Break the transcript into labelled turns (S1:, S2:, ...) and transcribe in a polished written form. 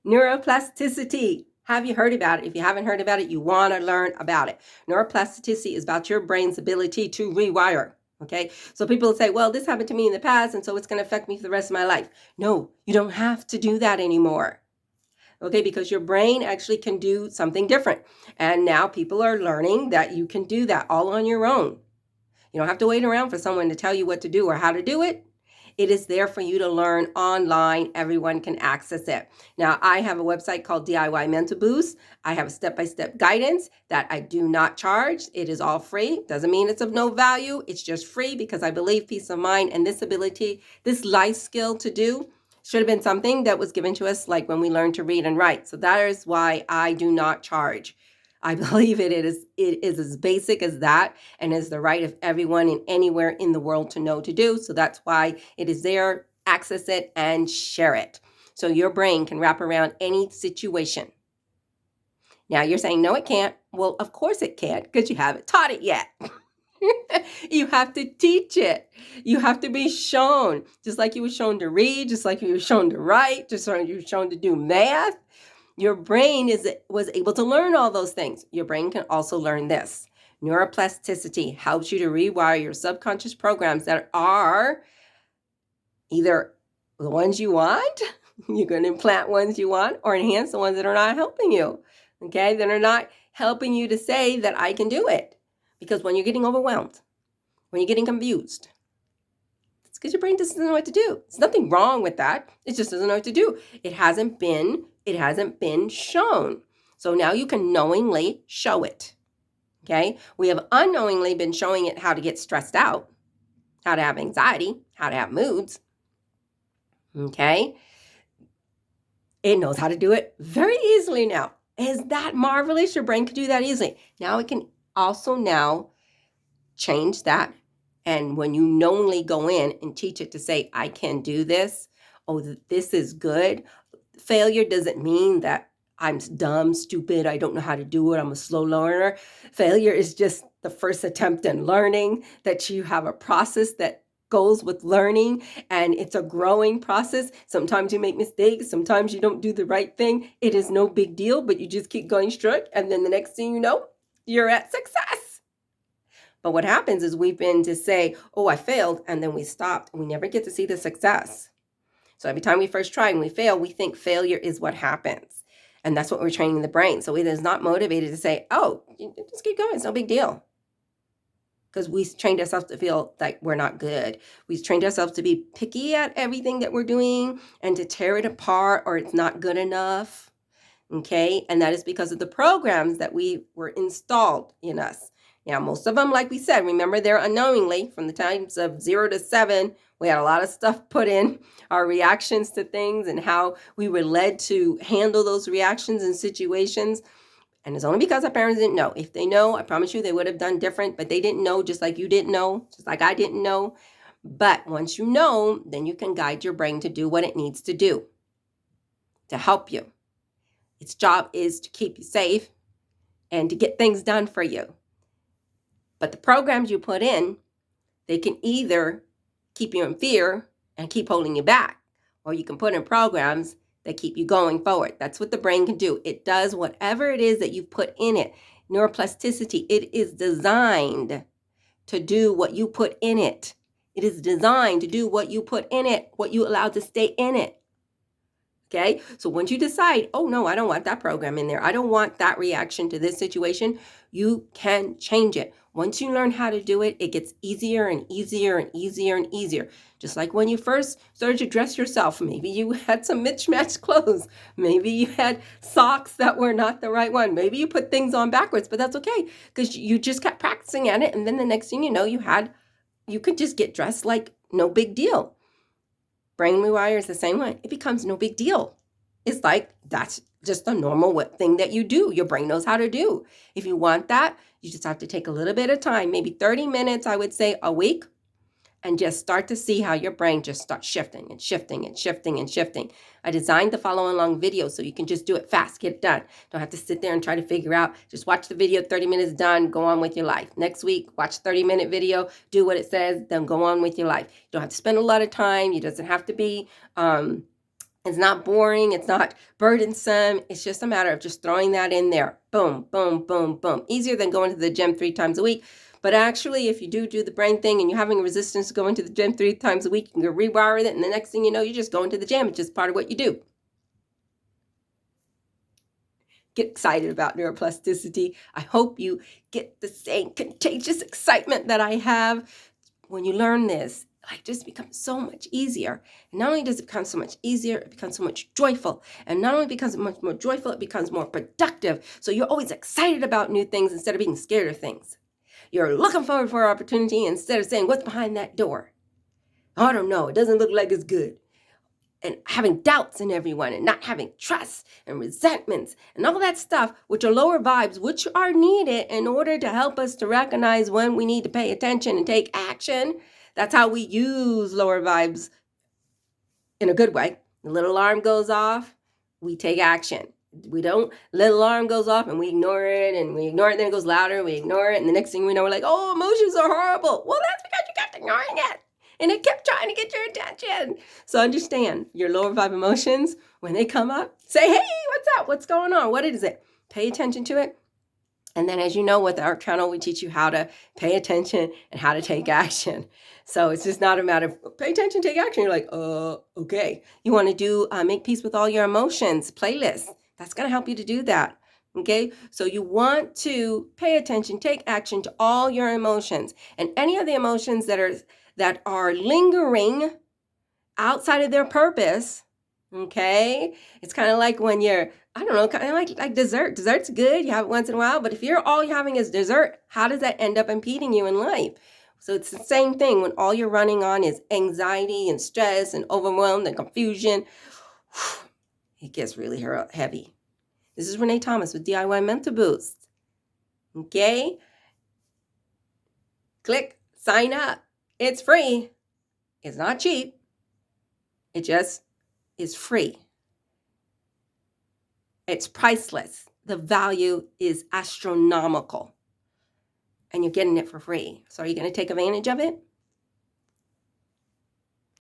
S1: Neuroplasticity. Have you heard about it? If you haven't heard about it, you want to learn about it. Neuroplasticity is about your brain's ability to rewire. Okay, so people say, well, this happened to me in the past, and so it's going to affect me for the rest of my life. No, you don't have to do that anymore. Okay, because your brain actually can do something different. And now people are learning that you can do that all on your own. You don't have to wait around for someone to tell you what to do or how to do it. It is there for you to learn online. Everyone can access it. Now, I have a website called DIY Mental Boost. I have a step-by-step guidance that I do not charge. It is all free. Doesn't mean it's of no value. It's just free because I believe peace of mind and this ability, this life skill to do should have been something that was given to us like when we learned to read and write. So that is why I do not charge. I believe it is as basic as that and is the right of everyone in anywhere in the world to know to do. So that's why it is there. Access it and share it. So your brain can wrap around any situation. Now you're saying, no, it can't. Well, of course it can't because you haven't taught it yet. You have to teach it. You have to be shown, just like you were shown to read, just like you were shown to write, just like you were shown to do math. Your brain was able to learn all those things. Your brain can also learn this. Neuroplasticity helps you to rewire your subconscious programs that are either the ones you want, you're going to implant ones you want, or enhance the ones that are not helping you, okay? That are not helping you to say that I can do it. Because when you're getting overwhelmed, when you're getting confused, it's because your brain doesn't know what to do. There's nothing wrong with that. It just doesn't know what to do. It hasn't been shown. So now you can knowingly show it. Okay? We have unknowingly been showing it how to get stressed out, how to have anxiety, how to have moods. Okay? It knows how to do it very easily now. Is that marvelous? Your brain can do that easily. Now it can also now change that. And when you knowingly go in and teach it to say, I can do this. Oh, this is good. Failure doesn't mean that I'm dumb, stupid, I don't know how to do it, I'm a slow learner. Failure is just the first attempt in learning, that you have a process that goes with learning, and it's a growing process. Sometimes you make mistakes, sometimes you don't do the right thing. It is no big deal, but you just keep going straight, and then the next thing you know, you're at success. But what happens is we've been to say, oh, I failed, and then we stopped, and we never get to see the success. So every time we first try and we fail, we think failure is what happens. And that's what we're training the brain. So it is not motivated to say, oh, just keep going, it's no big deal. Because we trained ourselves to feel like we're not good. We trained ourselves to be picky at everything that we're doing and to tear it apart, or it's not good enough. Okay? And that is because of the programs that we were installed in us. Now, most of them, like we said, remember, they're unknowingly. From the times of 0 to 7, we had a lot of stuff put in, our reactions to things and how we were led to handle those reactions and situations. And it's only because our parents didn't know. If they know, I promise you they would have done different, but they didn't know, just like you didn't know, just like I didn't know. But once you know, then you can guide your brain to do what it needs to do to help you. Its job is to keep you safe and to get things done for you. But the programs you put in, they can either keep you in fear and keep holding you back, or you can put in programs that keep you going forward. That's what the brain can do. It does whatever it is that you've put in it. Neuroplasticity, it is designed to do what you put in it. It is designed to do what you put in it, what you allow to stay in it. Okay, so once you decide, oh no, I don't want that program in there, I don't want that reaction to this situation, you can change it. Once you learn how to do it, it gets easier and easier and easier and easier. Just like when you first started to dress yourself, maybe you had some mismatched clothes, maybe you had socks that were not the right one, maybe you put things on backwards, but that's okay because you just kept practicing at it, and then the next thing you know, you could just get dressed like no big deal. Brain rewire is the same way. It becomes no big deal. It's like that's just a normal thing that you do. Your brain knows how to do. If you want that, you just have to take a little bit of time, maybe 30 minutes, I would say, a week, and just start to see how your brain just starts shifting and shifting and shifting and shifting. I designed the follow along video so you can just do it fast, get it done. Don't have to sit there and try to figure out. Just watch the video, 30 minutes done, go on with your life. Next week, watch 30-minute video, do what it says, then go on with your life. You don't have to spend a lot of time. It doesn't have to be It's not boring. It's not burdensome. It's just a matter of just throwing that in there. Boom, boom, boom, boom. Easier than going to the gym 3 times a week. But actually, if you do the brain thing and you're having a resistance to going to the gym 3 times a week, you can rewire it. And the next thing you know, you're just going to the gym. It's just part of what you do. Get excited about neuroplasticity. I hope you get the same contagious excitement that I have when you learn this. Life just becomes so much easier. And not only does it become so much easier, it becomes so much joyful. And not only becomes much more joyful, it becomes more productive. So you're always excited about new things instead of being scared of things. You're looking forward for an opportunity instead of saying, what's behind that door? I don't know. It doesn't look like it's good. And having doubts in everyone and not having trust and resentments and all that stuff, which are lower vibes, which are needed in order to help us to recognize when we need to pay attention and take action. That's how we use lower vibes in a good way. The little alarm goes off, we take action. We don't, little alarm goes off and we ignore it, then it goes louder, we ignore it, and the next thing we know, we're like, oh, emotions are horrible. Well, that's because you kept ignoring it. And it kept trying to get your attention. So understand your lower vibe emotions, when they come up, say, hey, what's up? What's going on? What is it? Pay attention to it. And then, as you know, with our channel, we teach you how to pay attention and how to take action. So it's just not a matter of pay attention, take action. You're like, okay. You want to do Make Peace with All Your Emotions playlist. That's going to help you to do that. Okay, so you want to pay attention, take action to all your emotions, and any of the emotions that are lingering outside of their purpose. Okay, it's kind of like when you're, I don't know, kind of like dessert. Dessert's good, you have it once in a while, but if all you're having is dessert, how does that end up impeding you in life? So it's the same thing when all you're running on is anxiety and stress and overwhelm and confusion. It gets really heavy. This is Renee Thomas with DIY Mental Boost. Okay, click, sign up. It's free. It's not cheap. It just is free. It's priceless. The value is astronomical. And you're getting it for free. So are you going to take advantage of it?